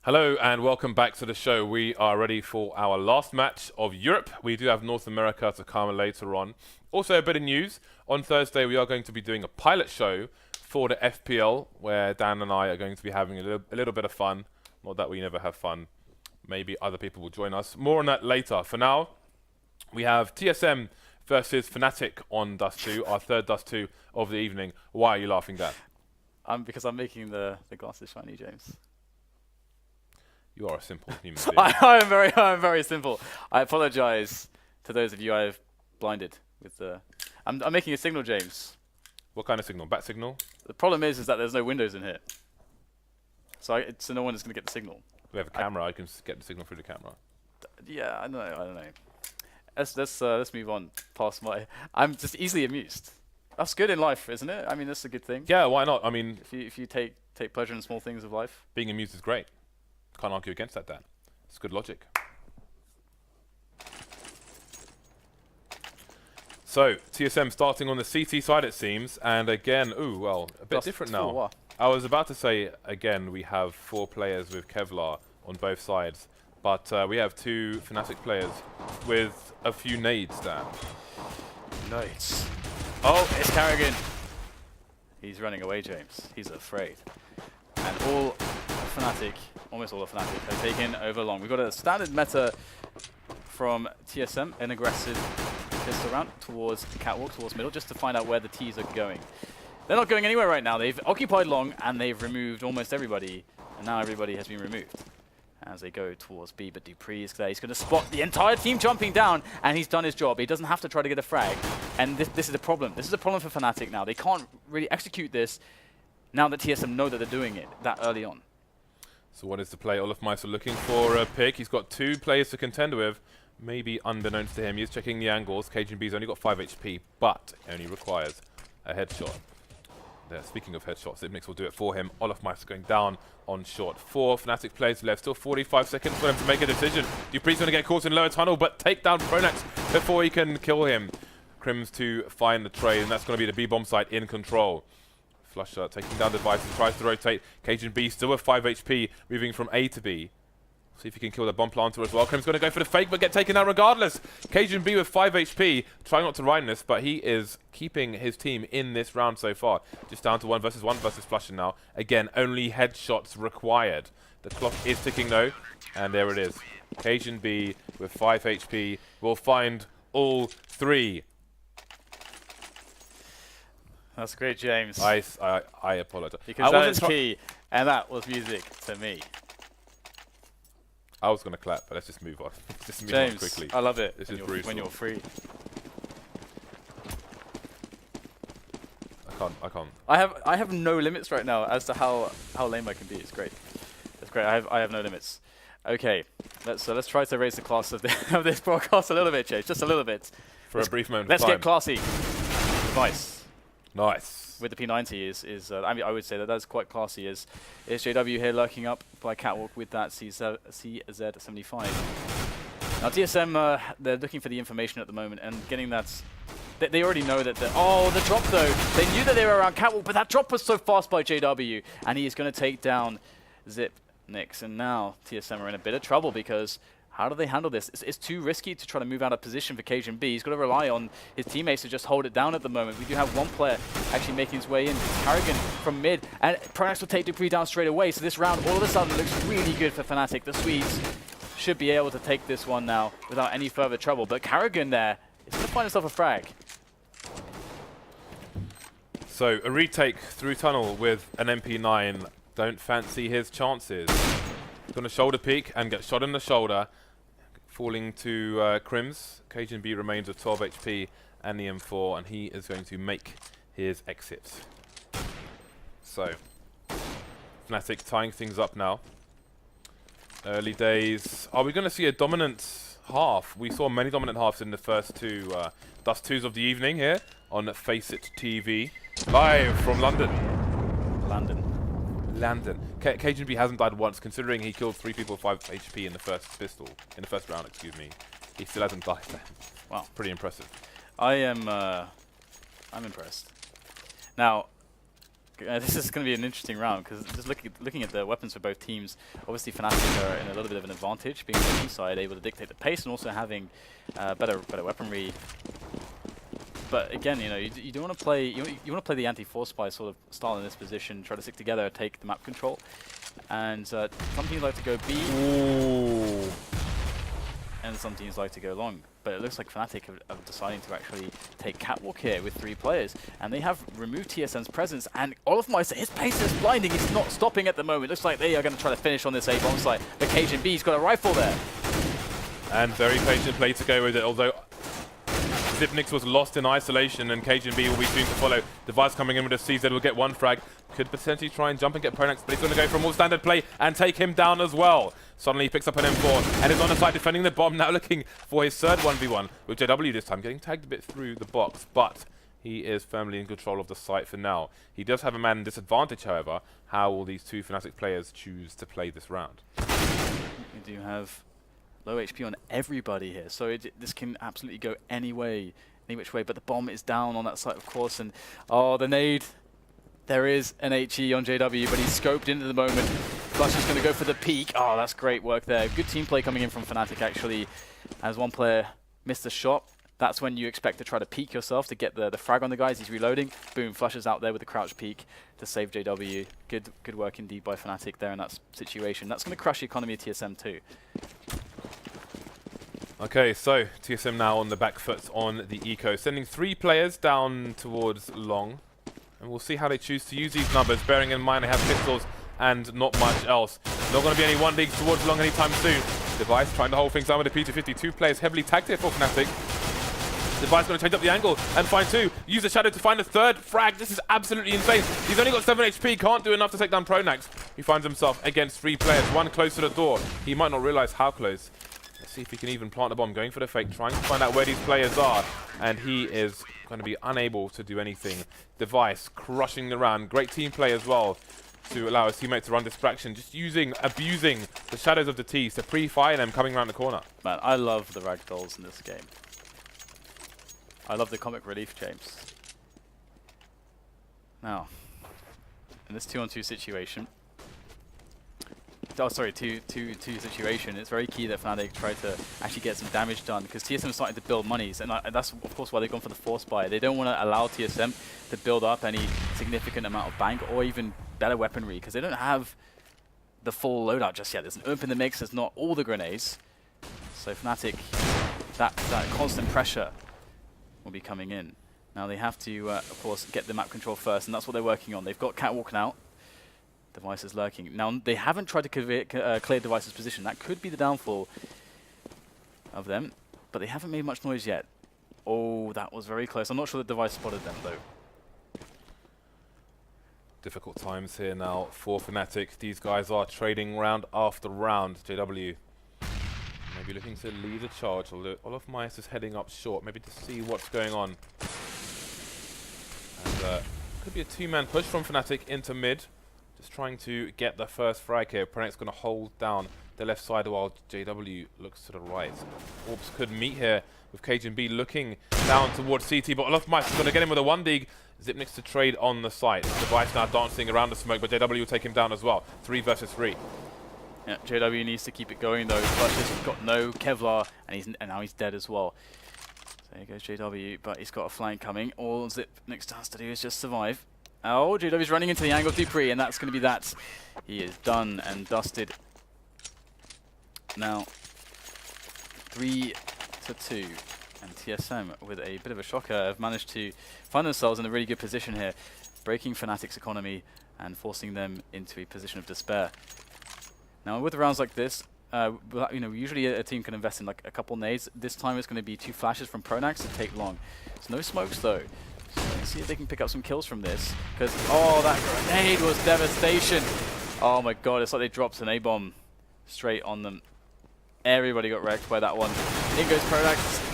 Hello and welcome back to the show. We are ready for our last match of Europe. We do have North America to come later on. Also a bit of news. On Thursday we are going to be doing a pilot show for the FPL where Dan and I are going to be having a little bit of fun. Not that we never have fun. Maybe other people will join us. More on that later. For now, we have TSM versus Fnatic on Dust 2, our third Dust 2 of the evening. Why are you laughing, Dan? Because I'm making the glasses shiny, James. You are a simple human being. I'm very simple. I apologize to those of you I've blinded with the. I'm making a signal, James. What kind of signal? Bat signal? The problem is that there's no windows in here, so no one is going to get the signal. We have a camera. I can get the signal through the camera. Yeah, I don't know. Let's move on past my. I'm just easily amused. That's good in life, isn't it? I mean, that's a good thing. Yeah, why not? I mean, if you take pleasure in small things of life, being amused is great. Can't argue against that, Dan. It's good logic. So, TSM starting on the CT side, it seems. And again, a bit different now. I was about to say, again, we have 4 players with Kevlar on both sides. But we have 2 Fnatic players with a few nades, Dan. Nades. Oh, it's Carrigan. He's running away, James. He's afraid. And almost all of Fnatic have taken over long. We've got a standard meta from TSM, an aggressive pistol round towards catwalk, towards middle, just to find out where the T's are going. They're not going anywhere right now. They've occupied long, and they've removed almost everybody, and now everybody has been removed as they go towards B, but Dupree is there. He's going to spot the entire team jumping down, and he's done his job. He doesn't have to try to get a frag, and this is a problem. This is a problem for Fnatic now. They can't really execute this now that TSM know that they're doing it that early on. So what is the play? Olofmeister looking for a pick. He's got 2 players to contend with. Maybe unbeknownst to him, he's checking the angles. KGB's only got 5 HP, but only requires a headshot. There, speaking of headshots, Ibnix will do it for him. Olofmeister going down on shot. 4 Fnatic players left. Still 45 seconds for him to make a decision. Dupree's going to get caught in lower tunnel, but take down Pronax before he can kill him. Crims to find the trade, and that's going to be the B-bomb site in control. Flusher taking down devices, tries to rotate. Cajun B still with 5 HP, moving from A to B. See if he can kill the bomb planter as well. Crim's going to go for the fake, but get taken down regardless. Cajun B with 5 HP, trying not to rhyme this, but he is keeping his team in this round so far. Just down to 1 versus Flusher now. Again, only headshots required. The clock is ticking though, and there it is. Cajun B with 5 HP will find all 3. That's great, James. I apologize. Because that is key, and that was music to me. I was going to clap, but let's just move on. Just move James, on quickly. I love it. This is brutal. When you're free. I can't. I have no limits right now as to how lame I can be. It's great. It's great. I have no limits. Okay, let's try to raise the class of this broadcast a little bit, James. Just a little bit. For a brief moment. Let's get classy. Nice. Nice. With the P90 is I mean, I would say that's quite classy. Is JW here lurking up by catwalk with that CZ75. Now TSM, they're looking for the information at the moment and getting that. They already know that. The drop though. They knew that they were around catwalk, but that drop was so fast by JW, and he is going to take down Zip Nix. And now TSM are in a bit of trouble because. How do they handle this? It's too risky to try to move out of position for Cajun B. He's got to rely on his teammates to just hold it down at the moment. We do have 1 player actually making his way in. It's Harrigan from mid, and Pronax will take Dupree down straight away. So this round all of a sudden looks really good for Fnatic. The Swedes should be able to take this one now without any further trouble. But Carrigan there is going to find himself a frag. So a retake through tunnel with an MP9. Don't fancy his chances. Going to shoulder peek and get shot in the shoulder. Falling to Crims. Cajun B remains with 12 HP and the M4, and he is going to make his exit. So, Fnatic tying things up now. Early days. Are we going to see a dominant half? We saw many dominant halves in the first 2 Dust 2s of the evening here on FACEIT TV. Live from London. London. Cajun B hasn't died once, considering he killed 3 people with 5 HP in the first round, excuse me. He still hasn't died then. Wow, pretty impressive. I'm impressed. Now, this is going to be an interesting round because just looking at the weapons for both teams, obviously Fnatic are in a little bit of an advantage, being on the B side, able to dictate the pace and also having better weaponry. But again, you know, you don't want to play. You want to play the anti-force spy sort of style in this position. Try to stick together, take the map control, and some teams like to go B. Ooh. And some teams like to go long. But it looks like Fnatic are deciding to actually take Catwalk here with 3 players. And they have removed TSM's presence. And Olofmeister, his pace is blinding. He's not stopping at the moment. Looks like they are going to try to finish on this A bomb site. But Cajun B's got a rifle there. And very patient play to go with it, although Zipnix was lost in isolation and Cajun B will be soon to follow. Device coming in with a CZ will get 1 frag. Could potentially try and jump and get Pronax, but he's going to go for a more standard play and take him down as well. Suddenly he picks up an M4 and is on the side defending the bomb, now looking for his third 1v1 with JW this time, getting tagged a bit through the box, but he is firmly in control of the site for now. He does have a man disadvantage, however. How will these 2 Fnatic players choose to play this round? We do have low HP on everybody here, so this can absolutely go any which way, but the bomb is down on that site, of course, and oh, the nade. There is an HE on JW, but he's scoped into the moment. Flush is going to go for the peak. Oh, that's great work there. Good team play coming in from Fnatic, actually. As one player missed a shot, that's when you expect to try to peek yourself to get the frag on the guys. He's reloading. Boom, Flushes out there with the crouch peek to save JW. Good work indeed by Fnatic there in that situation. That's going to crush the economy of TSM too. Okay, so TSM now on the back foot on the eco, sending 3 players down towards long. And we'll see how they choose to use these numbers, bearing in mind they have pistols and not much else. Not going to be any 1-digs towards long anytime soon. Device trying to hold things down with the P250. 2 players heavily tagged here for Fnatic. Device going to change up the angle and find 2. Use the shadow to find a 3rd frag. This is absolutely insane. He's only got 7 HP, can't do enough to take down Pronax. He finds himself against 3 players, 1 close to the door. He might not realize how close. Let's see if he can even plant the bomb, going for the fake, trying to find out where these players are. And he is going to be unable to do anything. Device crushing the round. Great team play as well to allow his teammates to run distraction. Just abusing the shadows of the T's to pre-fire them coming around the corner. Man, I love the ragdolls in this game. I love the comic relief, James. Now, in this 2-on-2 situation, situation, it's very key that Fnatic try to actually get some damage done because TSM is starting to build monies, and that's of course why they've gone for the force buy. They don't want to allow TSM to build up any significant amount of bank or even better weaponry because they don't have the full loadout just yet. There's an open in the mix, there's not all the grenades. So Fnatic, that constant pressure will be coming in. Now they have to, of course, get the map control first, and that's what they're working on. They've got Catwalk now. Device is lurking. Now, they haven't tried to clear Device's position. That could be the downfall of them, but they haven't made much noise yet. Oh, that was very close. I'm not sure the Device spotted them, though. Difficult times here now for Fnatic. These guys are trading round after round. JW maybe looking to lead the charge, although Olofmeister is heading up short, maybe to see what's going on. And could be a 2-man push from Fnatic into mid. Just trying to get the first frag here. Pronak's going to hold down the left side while JW looks to the right. Orbs could meet here with Cajun B looking down towards CT, but Olofmeister is going to get him with a 1-dig. Zipnix to trade on the site. Device now dancing around the smoke, but JW will take him down as well. 3 versus 3. Yeah, JW needs to keep it going though. Flush's got no Kevlar, and now he's dead as well. So here goes JW, but he's got a flank coming. All Zipnix has to do is just survive. Oh, JW's running into the angle of Dupree, and that's going to be that. He is done and dusted. Now, 3-2. And TSM, with a bit of a shocker, have managed to find themselves in a really good position here, breaking Fnatic's economy and forcing them into a position of despair. Now, with rounds like this, usually a team can invest in like a couple nades. This time it's going to be 2 flashes from Pronax to take long. There's no smokes though. So let's see if they can pick up some kills from this. Because, oh, that grenade was devastation. Oh my god, it's like they dropped an A-bomb straight on them. Everybody got wrecked by that one. In goes Pronax.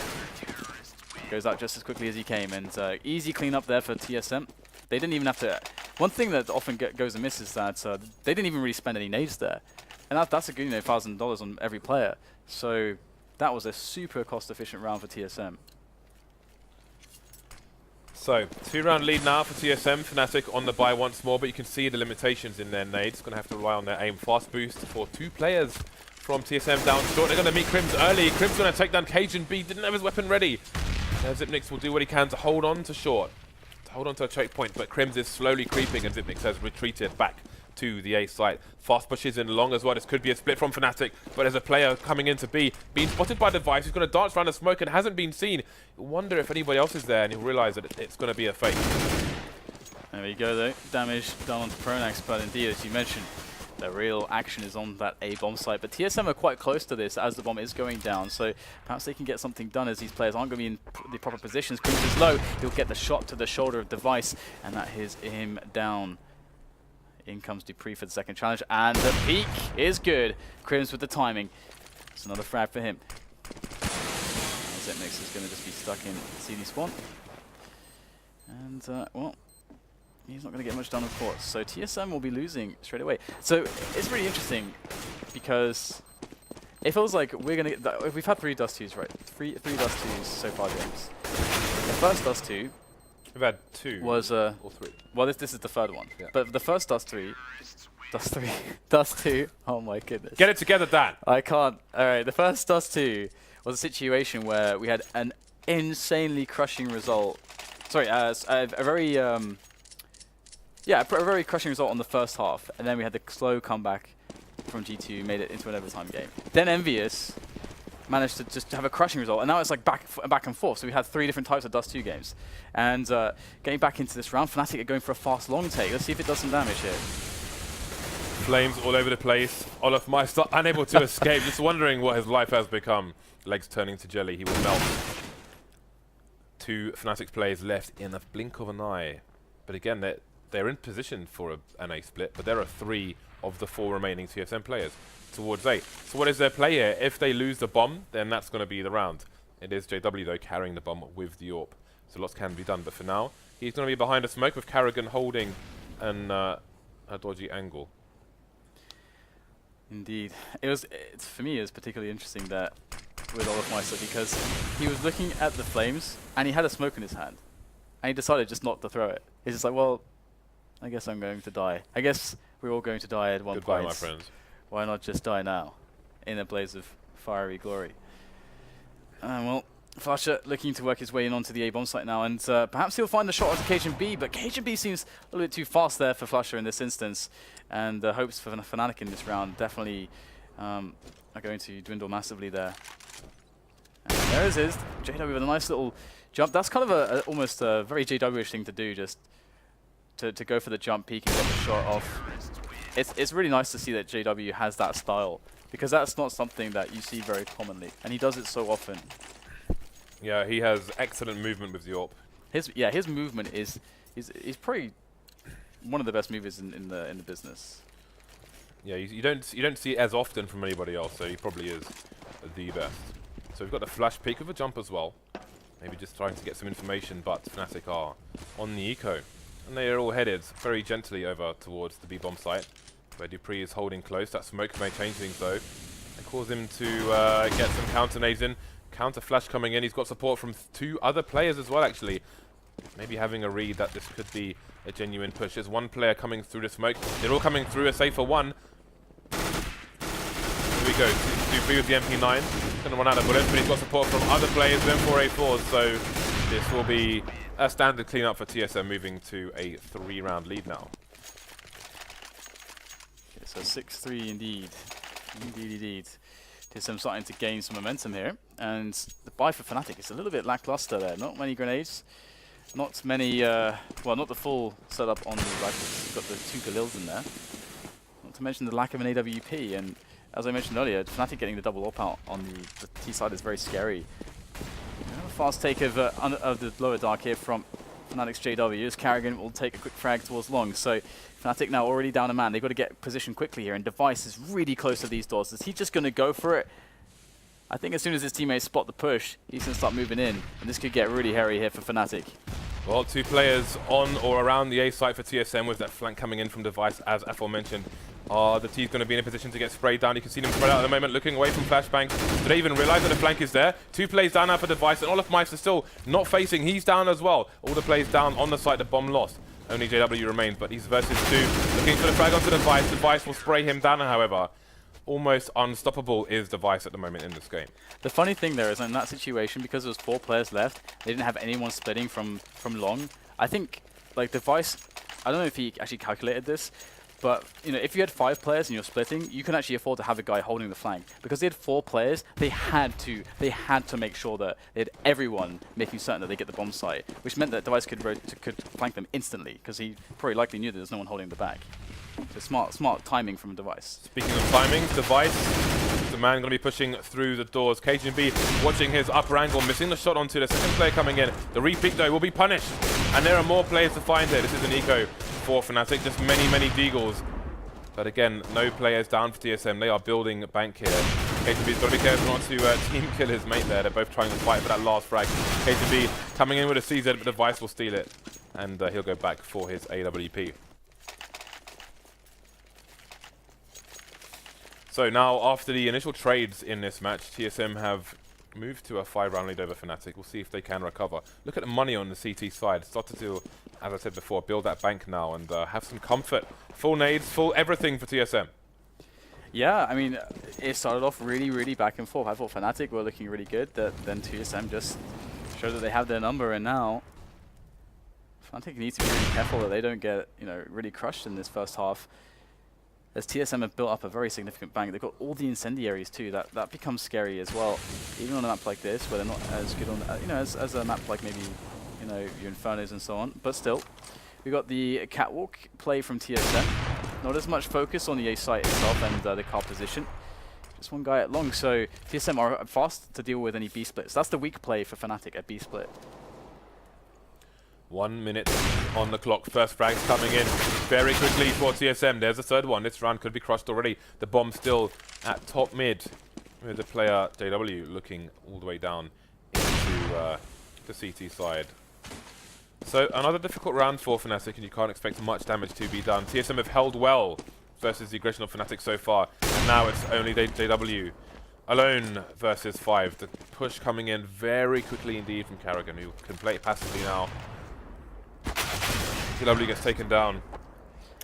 Goes out just as quickly as he came. And easy cleanup there for TSM. They didn't even have to... One thing that often goes amiss is that they didn't even really spend any nades there. And that's a good, $1,000 on every player. So that was a super cost-efficient round for TSM. So So, 2-round lead now for TSM. Fnatic on the buy once more, but you can see the limitations in their nades. Going to have to rely on their aim. Fast boost for 2 players from TSM down short. They're going to meet Crims early. Crims going to take down CSGO. Didn't have his weapon ready. Now Zipnix will do what he can to hold on to short. To hold on to a choke point, but Crims is slowly creeping and Zipnix has retreated back to the A site. Fast pushes in long as well. This could be a split from Fnatic, but there's a player coming into B, being spotted by Device. He's going to dance around the smoke and hasn't been seen. You'll wonder if anybody else is there, and he'll realize that it's going to be a fake. There we go though. Damage done onto Pronax, but indeed, as you mentioned, the real action is on that A bomb site. But TSM are quite close to this as the bomb is going down, so perhaps they can get something done as these players aren't going to be in the proper positions. Crims is low. He'll get the shot to the shoulder of Device, and that is him down. In comes Dupree for the second challenge, and the peak is good. Crims with the timing. It's another frag for him. Zipnix is going to just be stuck in CD spawn. And, well, he's not going to get much done, of course. So TSM will be losing straight away. So it's really interesting because it feels like we're going to... We've had 3 Dust 2s, right? Three Dust 2s so far games. The first Dust 2... We've had 2 was or 3. Well, this is the third one. Yeah. But the first Dust 2. Oh my goodness. Get it together, Dan. I can't. All right, the first Dust 2 was a situation where we had an insanely crushing result. Sorry, a very a very crushing result on the first half, and then we had the slow comeback from G2, made it into an overtime game. Then Envious managed to just have a crushing result, and now it's like back and forth. So we had 3 different types of Dust 2 games. And getting back into this round, Fnatic are going for a fast long take. Let's see if it does some damage here. Flames all over the place. olofmeister unable to escape, just wondering what his life has become. Legs turning to jelly, he will melt. 2 Fnatic players left in a blink of an eye. But again, they're in position for an A split, but there are 3 of the 4 remaining TSM players towards A. So what is their play here? If they lose the bomb, then that's going to be the round. It is JW, though, carrying the bomb with the AWP. So lots can be done, but for now, he's going to be behind a smoke with Karrigan holding a dodgy angle. Indeed. For me, it was particularly interesting that with olofmeister, because he was looking at the flames, and he had a smoke in his hand. And he decided just not to throw it. He's just like, well, I guess I'm going to die. I guess we're all going to die at one point. Goodbye, my friends. Why not just die now, in a blaze of fiery glory? Well, Flasher looking to work his way in onto the A bomb site now, and perhaps he'll find the shot onto CSGO, but CSGO seems a little bit too fast there for Flasher in this instance, and the hopes for Fnatic in this round definitely are going to dwindle massively there. And there it is, JW with a nice little jump. That's kind of almost a very JW-ish thing to do, just to go for the jump peak and get the shot off. It's really nice to see that JW has that style, because that's not something that you see very commonly, and he does it so often. Yeah, he has excellent movement with the AWP. His movement is probably one of the best movers in the business. Yeah, you don't see it as often from anybody else, so he probably is the best. So we've got the flash peek with a jump as well. Maybe just trying to get some information, but Fnatic are on the eco. And they are all headed very gently over towards the B bomb site, where Dupree is holding close. That smoke may change things though, and cause him to get some counter nades in. Counter flash coming in. He's got support from 2 other players as well, actually. Maybe having a read that this could be a genuine push. There's 1 player coming through the smoke. They're all coming through a safer 1. Here we go. Dupree with the MP9. Going to run out of bullets, but he's got support from other players with M4A4s. So this will be a standard cleanup for TSM, moving to a 3-round lead now. Okay, so 6-3 indeed. Indeed. TSM starting to gain some momentum here, and the buy for Fnatic is a little bit lackluster there. Not many grenades, not many, well, not the full setup on the rifles. You've got the 2 Galils in there. Not to mention the lack of an AWP, and as I mentioned earlier, Fnatic getting the double AWP out on the T side is very scary. A fast take of the lower dark here from Fnatic's JW, as Karrigan will take a quick frag towards long. So Fnatic now already down a man. They've got to get position quickly here, and Device is really close to these doors. Is he just going to go for it? I think as soon as his teammates spot the push, he's going to start moving in, and this could get really hairy here for Fnatic. Well, 2 players on or around the A site for TSM with that flank coming in from Device, as aforementioned. The T's going to be in a position to get sprayed down. You can see them spread out at the moment, looking away from flashbangs. Do they even realize that the flank is there? 2 plays down now for Device, and Olofmeister still not facing. He's down as well. All the plays down on the site. The bomb lost. Only JW remains, but he's versus 2. Looking for the frag onto Device. Device will spray him down, however. Almost unstoppable is Device at the moment in this game. The funny thing there is, in that situation, because there was 4 players left, they didn't have anyone splitting from long. I think, like, Device, I don't know if he actually calculated this, but, you know, if you had 5 players and you're splitting, you can actually afford to have a guy holding the flank. Because they had 4 players, they had to make sure that they had everyone making certain that they get the bomb site, which meant that Device could flank them instantly, because he probably likely knew that there's no one holding the back. So smart timing from Device. Speaking of timings, Device, the man going to be pushing through the doors. KGB watching his upper angle, missing the shot onto the second player coming in. The repeat though will be punished, and there are more players to find here. This is an eco for Fnatic, just many deagles. But again, no players down for TSM. They are building bank here. KGB's got to be careful not to team kill his mate there. They're both trying to fight for that last frag. KGB coming in with a CZ, but Device will steal it, and he'll go back for his AWP. So now, after the initial trades in this match, TSM have moved to a 5-round lead over Fnatic. We'll see if they can recover. Look at the money on the CT side. Started to, as I said before, build that bank now and have some comfort. Full nades, full everything for TSM. Yeah, I mean, it started off really back and forth. I thought Fnatic were looking really good. Then TSM just showed that they have their number, and now Fnatic needs to be really careful that they don't get, you know, really crushed in this first half. As TSM have built up a very significant bank, they've got all the incendiaries too. That becomes scary as well, even on a map like this, where they're not as good on, you know, as a map like maybe, you know, your Infernos and so on. But still, we got the catwalk play from TSM. Not as much focus on the A site itself and the car position. Just one guy at long, so TSM are fast to deal with any B splits. That's the weak play for Fnatic at B split. 1 minute on the clock. First frags coming in very quickly for TSM. There's a third one. This round could be crushed already. The bomb still at top mid, with the player JW looking all the way down into the CT side. So another difficult round for Fnatic, and you can't expect much damage to be done. TSM have held well versus the aggression of Fnatic so far, and now it's only JW alone versus 5. The push coming in very quickly indeed from Karrigan, who can play passively now. JW gets taken down.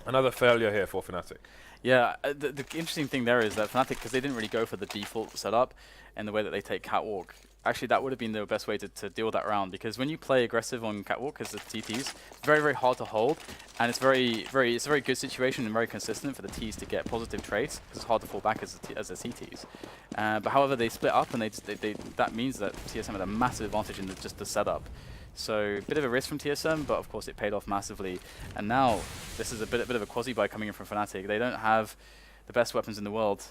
Another failure here for Fnatic. Yeah, the interesting thing there is that Fnatic, because they didn't really go for the default setup and the way that they take catwalk, actually that would have been the best way to deal with that round, because when you play aggressive on catwalk as the TTs, it's very hard to hold, and it's it's a very good situation and very consistent for the Ts to get positive trades, because it's hard to fall back as the CTs. But however, they split up, and that means that TSM had a massive advantage in just the setup. So, bit of a risk from TSM, but of course it paid off massively. And now, this is a bit of a quasi-buy coming in from Fnatic. They don't have the best weapons in the world.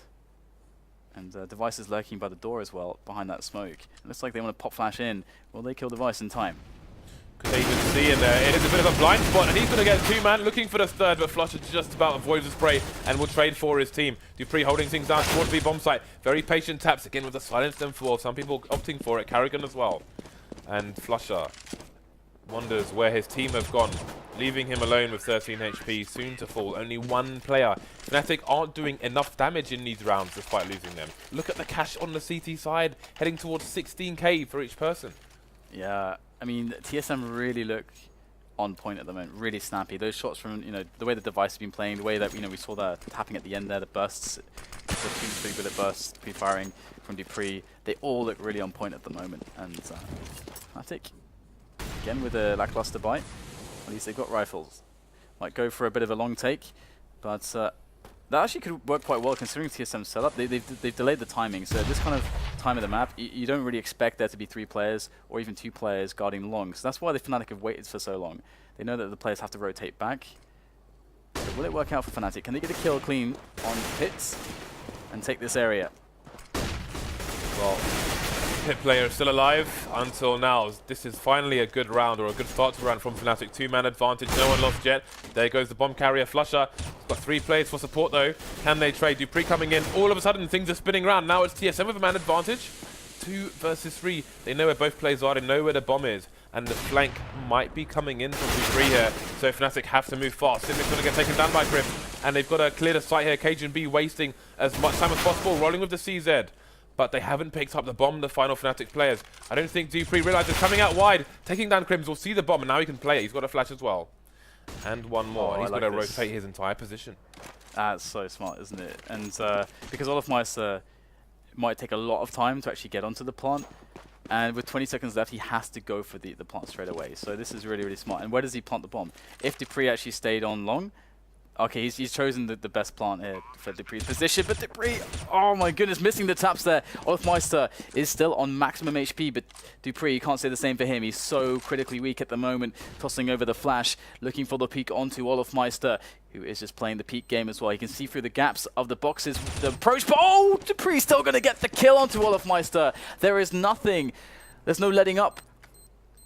And Device is lurking by the door as well, behind that smoke. It looks like they want to pop flash in. Will they kill Device in time? Could they even see in there? It is a bit of a blind spot, and he's going to get 2-man, looking for the third, but Flusher just about avoids the spray and will trade for his team. Dupree holding things down towards the bomb site. Very patient taps, again with the silence and for some people opting for it. Karrigan as well. And Flusher wonders where his team have gone, leaving him alone with 13 HP, soon to fall. Only 1 player. Fnatic aren't doing enough damage in these rounds despite losing them. Look at the cash on the CT side, heading towards 16k for each person. Yeah, I mean, TSM really look on point at the moment, really snappy. Those shots from, you know, the way the Device has been playing, the way that, you know, we saw the tapping at the end there, the bursts, the 2-3 bullet bursts, pre-firing from Dupree, they all look really on point at the moment. And Fnatic, again with a lackluster buy, at least they've got rifles. Might go for a bit of a long take, but that actually could work quite well considering TSM's setup. They've delayed the timing, so this kind of time of the map, you don't really expect there to be 3 players or even 2 players guarding long. So that's why the Fnatic have waited for so long. They know that the players have to rotate back. So will it work out for Fnatic? Can they get a kill clean on Pits and take this area? Well, Pit player still alive until now. This is finally a good round, or a good start to round from Fnatic. 2-man advantage, no one lost yet. There goes the bomb carrier. Flusher got 3 players for support though. Can they trade? Dupree coming in. All of a sudden things are spinning around. Now it's TSM with a man advantage. 2 versus 3. They know where both players are. They know where the bomb is. And the flank might be coming in from Dupree here. So Fnatic have to move fast. Simic's going to get taken down by Griff. and they've got to clear the site here. KGB wasting as much time as possible, rolling with the CZ. But they haven't picked up the bomb, the final Fnatic players. I don't think Dupree realizes coming out wide, taking down Crims, will see the bomb, and now he can play it. He's got a flash as well. And one more. He's got to rotate his entire position. That's so smart, isn't it? And because Olofmeister might take a lot of time to actually get onto the plant, and with 20 seconds left, he has to go for the plant straight away. So this is really, really smart. And where does he plant the bomb? If Dupree actually stayed on long, okay, he's chosen the best plant here for Dupree's position, but Dupree, oh my goodness, missing the taps there. Olofmeister is still on maximum HP, but Dupree, you can't say the same for him. He's so critically weak at the moment, tossing over the flash, looking for the peek onto Olofmeister, who is just playing the peek game as well. You can see through the gaps of the boxes, the approach, but oh, Dupree's still going to get the kill onto Olofmeister. There is nothing, there's no letting up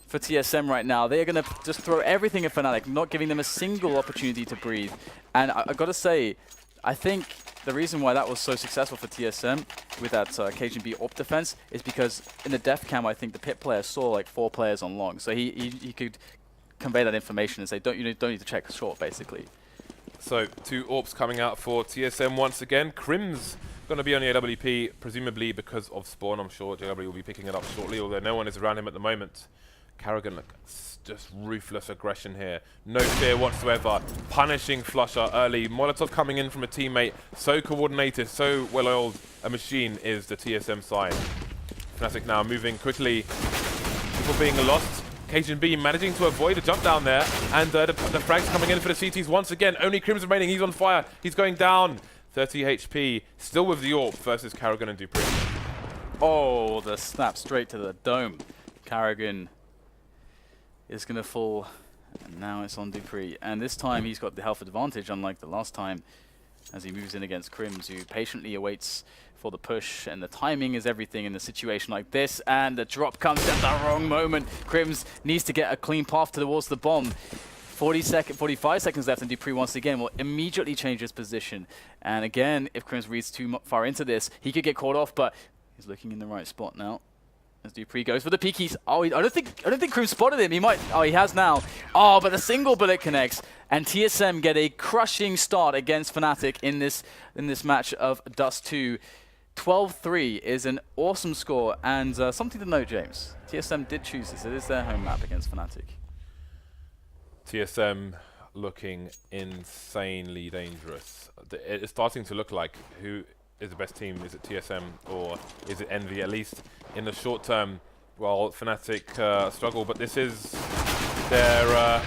for TSM right now. They are going to just throw everything at Fnatic, not giving them a single opportunity to breathe. And I got to say, I think the reason why that was so successful for TSM with that KGB AWP defense is because in the def cam, I think the pit player saw like 4 players on long. So he could convey that information and say, don't need to check short, basically. So 2 AWPs coming out for TSM once again. Crims going to be on the AWP, presumably because of Spawn. I'm sure JW will be picking it up shortly, although no one is around him at the moment. Karrigan, look, just ruthless aggression here. No fear whatsoever. Punishing Flusher early. Molotov coming in from a teammate. So coordinated, so well-oiled a machine is the TSM side. Fnatic now moving quickly. People being lost. KGB managing to avoid a jump down there. And the frags coming in for the CTs once again. Only Crims remaining. He's on fire. He's going down. 30 HP. Still with the AWP versus Karrigan and Dupree. Oh, the snap straight to the dome. Karrigan is going to fall, and now it's on Dupree. And this time he's got the health advantage, unlike the last time, as he moves in against Crims, who patiently awaits for the push, and the timing is everything in a situation like this, and the drop comes at the wrong moment. Crims needs to get a clean path towards the bomb. 45 seconds left, and Dupree once again will immediately change his position. And again, if Crims reads too far into this, he could get caught off, but he's looking in the right spot now. As Dupree goes for the peek, I don't think Crims spotted him. He might. Oh, he has now. Oh, but a single bullet connects, and TSM get a crushing start against Fnatic in this match of Dust 2. 12-3 is an awesome score, and something to note, James. TSM did choose this. It is their home map against Fnatic. TSM looking insanely dangerous. It's starting to look like who is the best team. Is it TSM or is it Envy? At least in the short term, well, Fnatic struggle, but this is their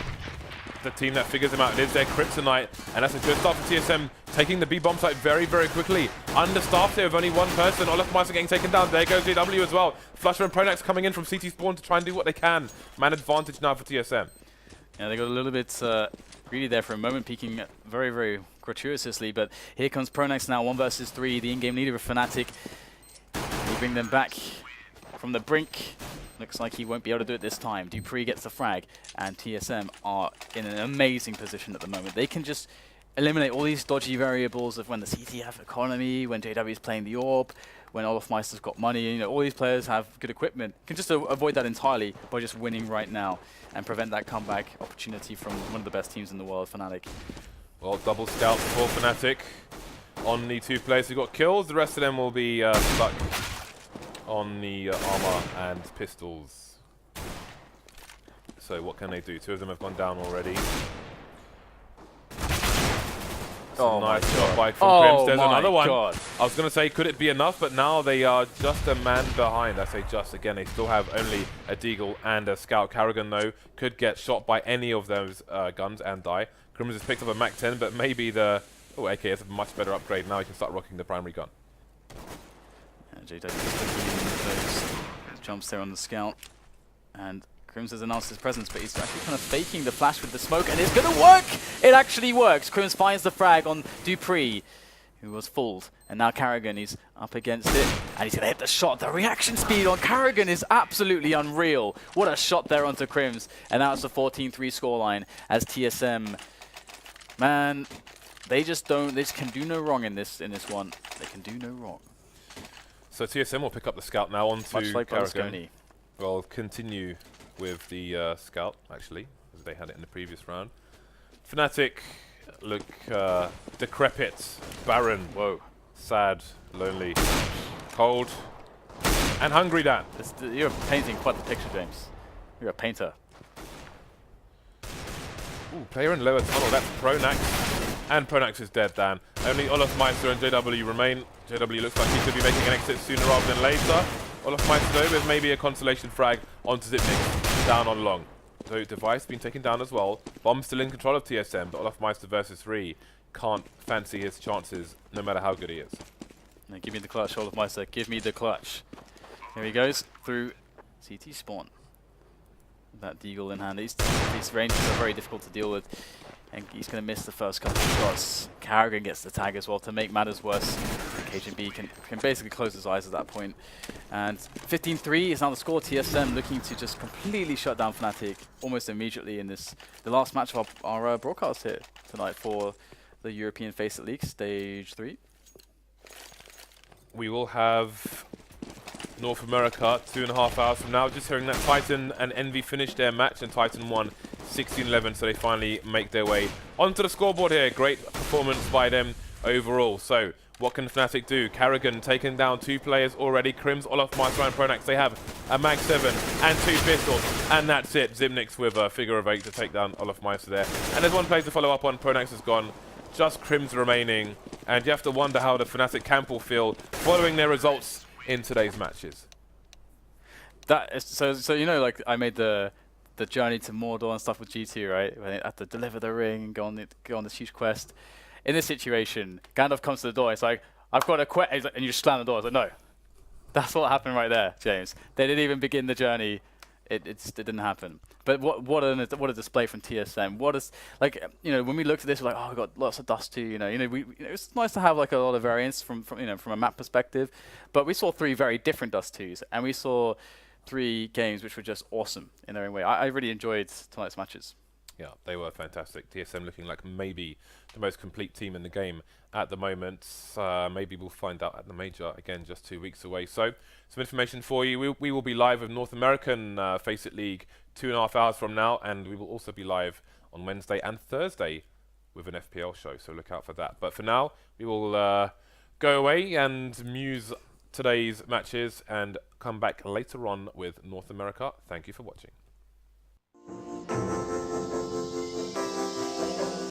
the team that figures them out. It is their kryptonite, and that's a good start for TSM, taking the B bomb site very, very quickly. Understaffed here with only one person. Olofmeister getting taken down. There goes JW as well. Flusher and Pronax coming in from CT spawn to try and do what they can. Man advantage now for TSM. Yeah, they got a little bit greedy there for a moment, peeking very, very gratuitously, but here comes Pronax now, 1 versus 3, the in-game leader of Fnatic. They bring them back from the brink. Looks like he won't be able to do it this time. Dupree gets the frag, and TSM are in an amazing position at the moment. They can just eliminate all these dodgy variables of when the CT have economy, when JW is playing the AWP, when Olofmeister's got money. You know, all these players have good equipment. Can just avoid that entirely by just winning right now and prevent that comeback opportunity from one of the best teams in the world, Fnatic. Well, double scout for Fnatic. On the 2 players who got kills, the rest of them will be stuck on the armor and pistols. So what can they do? 2 of them have gone down already. Oh, nice shot by from Crims. There's another one. God. I was going to say, could it be enough? But now they are just a man behind. I say just. Again, they still have only a Deagle and a Scout. Karrigan, though, could get shot by any of those guns and die. Crims has picked up a Mac 10, but maybe the... Oh, AK is a much better upgrade. Now he can start rocking the primary gun. JW just those jumps there on the Scout. And Crims has announced his presence, but he's actually kind of faking the flash with the smoke, and it's going to work! It actually works. Crims finds the frag on Dupree, who was fooled. And now Karrigan, he's up against it, and he's going to hit the shot. The reaction speed on Karrigan is absolutely unreal. What a shot there onto Crims. And now it's a 14-3 scoreline as TSM. Man, they just can do no wrong in this one. They can do no wrong. So TSM will pick up the Scout now onto Much like Karrigan. Well, continue with the Scout, actually, as they had it in the previous round. Fnatic look decrepit, barren, Whoa. sad, lonely, cold, and hungry, Dan. You're painting quite the picture, James. You're a painter. Ooh, player in lower tunnel, that's Pronax. And Pronax is dead, Dan. Only Olofmeister and JW remain. JW looks like he could be making an exit sooner rather than later. Olofmeister though with maybe a consolation frag onto Zipnik, down on long. So Device been taken down as well. Bomb still in control of TSM, but Olofmeister versus 3 can't fancy his chances no matter how good he is. Now give me the clutch, Olofmeister. Give me the clutch. Here he goes through CT spawn. That Deagle in hand. These ranges are very difficult to deal with, and he's going to miss the first couple of shots. Carrigan gets the tag as well to make matters worse. KGB can basically close his eyes at that point. And 15-3 is now the score. TSM looking to just completely shut down Fnatic almost immediately in the last match of our broadcast here tonight for the European FACEIT League Stage 3. We will have North America 2.5 hours from now. Just hearing that Titan and Envy finished their match and Titan won 16-11, so they finally make their way onto the scoreboard here. Great performance by them overall. So what can Fnatic do? Carrigan taking down 2 players already. Crims, Olofmeister and Pronax. They have a Mag 7 and 2 pistols, and that's it. Zipnik's with a figure of 8 to take down Olofmeister there. And there's one player to follow up on. Pronax is gone. Just Crims remaining. And you have to wonder how the Fnatic camp will feel following their results in today's matches. That is, so you know, like I made the journey to Mordor and stuff with G2, right? When they have to deliver the ring and go on this huge quest. In this situation, Gandalf comes to the door. It's like, I've got a quest, and you just slam the door. It's like, no, that's what happened right there, James. They didn't even begin the journey. It didn't happen. But what a display from TSM. What is, like, you know, when we looked at this, we're like, oh, we got lots of dust too. You know, it's nice to have like a lot of variance from a map perspective. But we saw 3 very different dust twos, and we saw 3 games which were just awesome in their own way. I really enjoyed tonight's matches. Yeah, they were fantastic. TSM looking like maybe the most complete team in the game at the moment. Maybe we'll find out at the major again, just 2 weeks away. So, some information for you. We will be live with North American FACEIT League 2.5 hours from now, and we will also be live on Wednesday and Thursday with an FPL show. So look out for that. But for now, we will go away and muse today's matches and come back later on with North America. Thank you for watching.